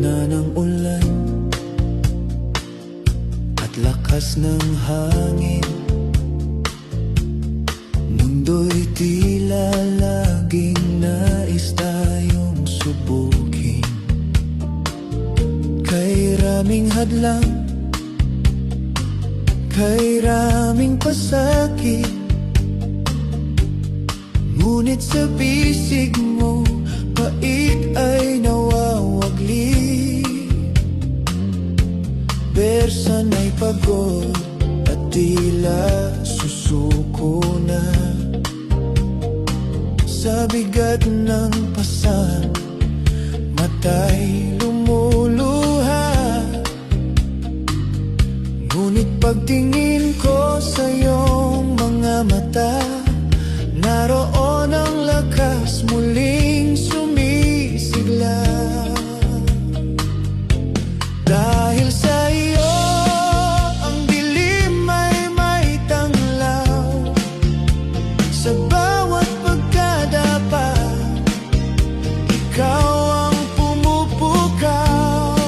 gitna ng ulan at lakas ng hangin, mundo'y tila laging nais tayong subukin. Kay raming hadlang, kay raming pasakit, ngunit sa bisig mo, pait ay nawawagli. Bersan ay pagod at tila susuko na. Sa bigat ng pasan, mata'y lumuluha. Ngunit pagtingin ko sa iyong mga mata, naroon ang lakas muling sumisigla. Dahil sa iyo, ang dilim ay may tanglaw. Sa bawat pagkadapa, ikaw ang pumupukaw.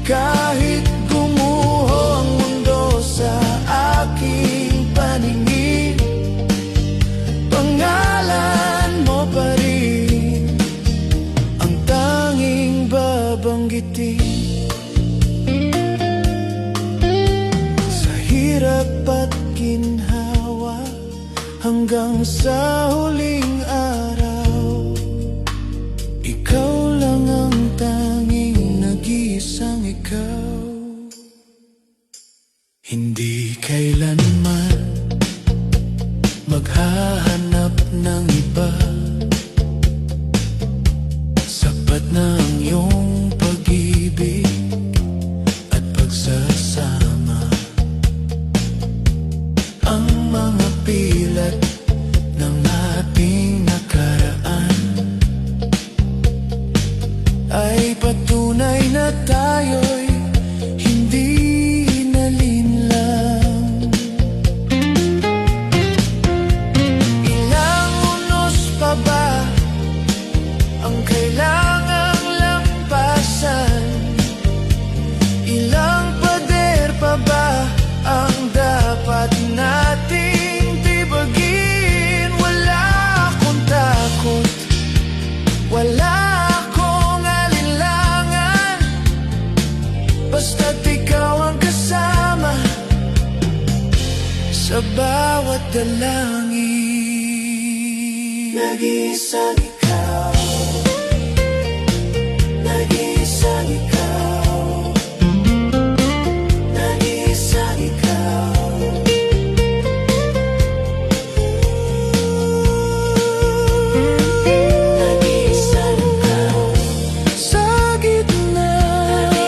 Kahit gumuho ang mundo sa aking paningin, pangalan mo pa rin ang tanging babanggitin. Sa hirap at ginhawa, hanggang sa huling araw, ikaw lang ang tanging nag-iisang ikaw. Hindi kailanman maghahanap ng iba, sapat na ang iyong pag-ibig at pagsasama. Ang mga pilat ng ating nakaraan ay patunay na tayo'y hindi nalinlang. Ilang unos pa ba ang kailangang lampasan? Ilang pader pa ba ang dapat nating tibagin? Wala akong takot, wala akong alinlangan, basta't ikaw ang kasama sa bawat dalangin. Nag-iisang ikaw, nag-iisang ikaw, nag-iisang ikaw. Nag-iisang ikaw. Sa gitna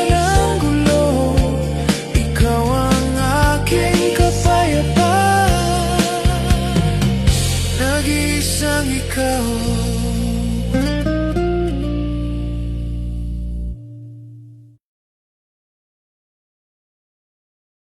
ng gulo, ikaw ang aking kapayapaan. Nag-iisang ikaw.